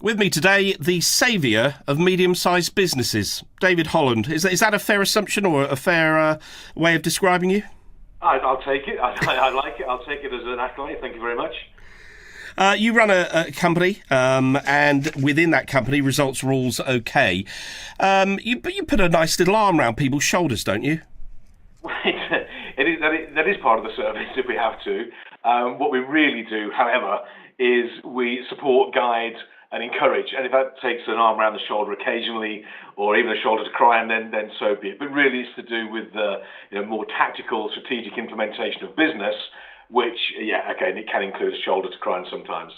With me today, the saviour of medium-sized businesses, David Holland. Is that a fair assumption or a fair way of describing you? I'll take it. I like it. I'll take it as an accolade. Thank you very much. You run a company, and within that company, results rules okay. But you put a nice little arm around people's shoulders, don't you? That is part of the service if we have to. What we really do, however, is we support, guide, and encourage. And if that takes an arm around the shoulder occasionally, or even a shoulder to cry on, then so be it. But really, it's to do with the more tactical, strategic implementation of business, which, again, it can include a shoulder to cry on sometimes.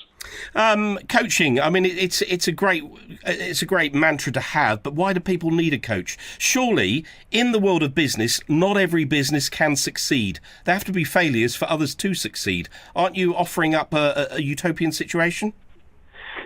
Coaching. I mean, it's a great mantra to have. But why do people need a coach? Surely, in the world of business, not every business can succeed. There have to be failures for others to succeed. Aren't you offering up a utopian situation?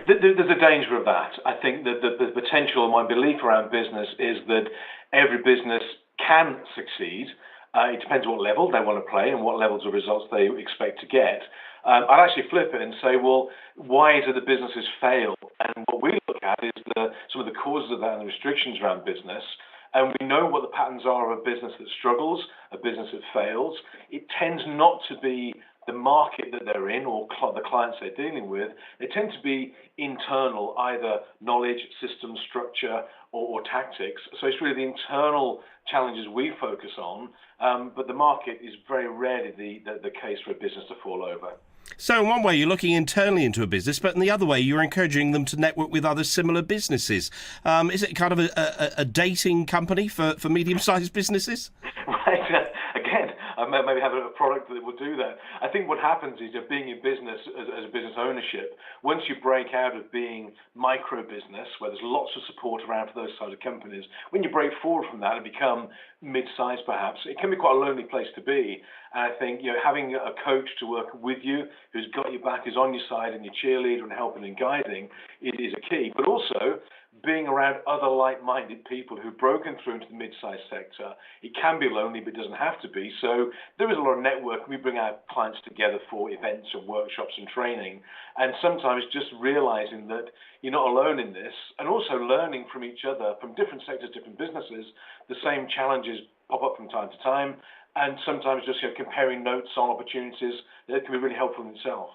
There's a danger of that. I think that the potential, my belief around business is that every business can succeed. It depends what level they want to play and what levels of results they expect to get. I'd actually flip it and say, well, why is it that businesses fail? And what we look at is some of the causes of that and the restrictions around business. And we know what the patterns are of a business that struggles, a business that fails. It tends not to be the market that they're in or the clients they're dealing with. They tend to be internal, either knowledge, system, structure, or tactics. So it's really the internal challenges we focus on, but the market is very rarely the case for a business to fall over. So in one way, you're looking internally into a business, but in the other way, you're encouraging them to network with other similar businesses. Is it kind of a dating company for medium-sized businesses? Right. Again, maybe have a product that will do that. I think what happens is being in business as a business ownership, once you break out of being micro business, where there's lots of support around for those sort of companies, when you break forward from that and become mid-sized perhaps, it can be quite a lonely place to be. And I think having a coach to work with you, who's got your back, who's on your side and your cheerleader and helping and guiding, it is a key. But also, being around other like-minded people who've broken through into the mid-sized sector, it can be lonely, but it doesn't have to be. So there is a lot of network. We bring our clients together for events and workshops and training. And sometimes just realizing that you're not alone in this, and also learning from each other, from different sectors, different businesses, the same challenges pop up from time to time. And sometimes just comparing notes on opportunities, that can be really helpful in itself.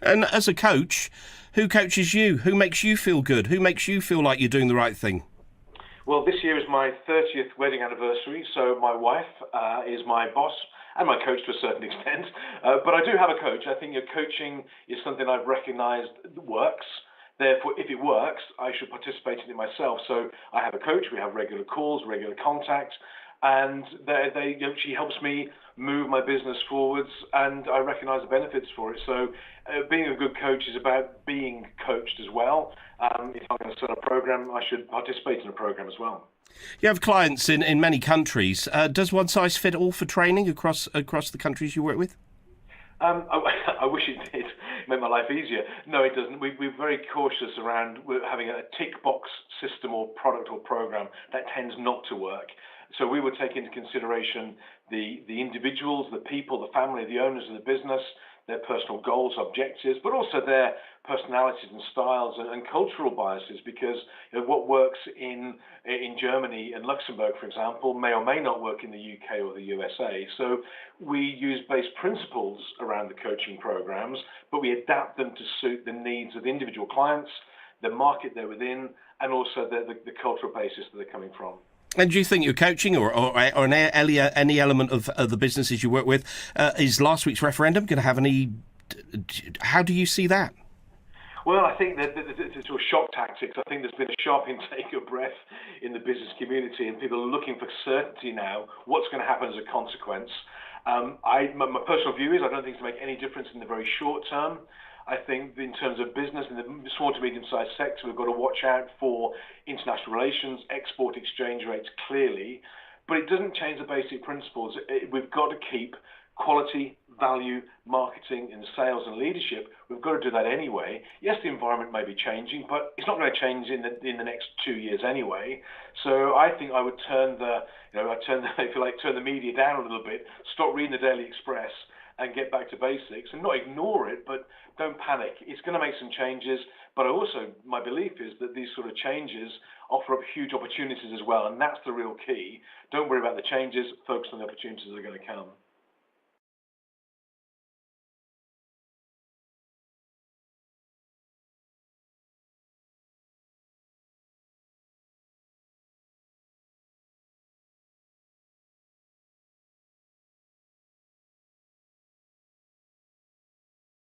And as a coach, who coaches you? Who makes you feel good? Who makes you feel like you're doing the right thing? Well, this year is my 30th wedding anniversary, so my wife is my boss and my coach to a certain extent. But I do have a coach. I think your coaching is something I've recognized works. Therefore, if it works, I should participate in it myself. So I have a coach. We have regular calls, regular contact. And she helps me move my business forwards, and I recognise the benefits for it. So being a good coach is about being coached as well. If I'm going to start a program, I should participate in a program as well. You have clients in many countries. Does one size fit all for training across the countries you work with? I wish it did make my life easier. No, it doesn't. We're very cautious around having a tick box system or product or program. That tends not to work. So we would take into consideration the individuals, the people, the family, the owners of the business, their personal goals, objectives, but also their personalities and styles and cultural biases, because what works in Germany and Luxembourg, for example, may or may not work in the UK or the USA. So we use base principles around the coaching programs, but we adapt them to suit the needs of the individual clients, the market they're within, and also the cultural basis that they're coming from. And do you think your coaching or any element of the businesses you work with, is last week's referendum going to have any... How do you see that? Well, I think that it's sort of shock tactics. I think there's been a sharp intake of breath in the business community, and people are looking for certainty now, what's going to happen as a consequence. My personal view is I don't think it's going to make any difference in the very short term. I think in terms of business, in the small to medium-sized sector, we've got to watch out for international relations, export exchange rates clearly, but it doesn't change the basic principles. We've got to keep quality, value, marketing and sales and leadership. We've got to do that anyway. Yes, the environment may be changing, but it's not going to change in the next 2 years anyway. So I think I would turn the media down a little bit, stop reading the Daily Express, and get back to basics and not ignore it, but don't panic. It's going to make some changes, but my belief is that these sort of changes offer up huge opportunities as well, and that's the real key. Don't worry about the changes, focus on the opportunities that are going to come.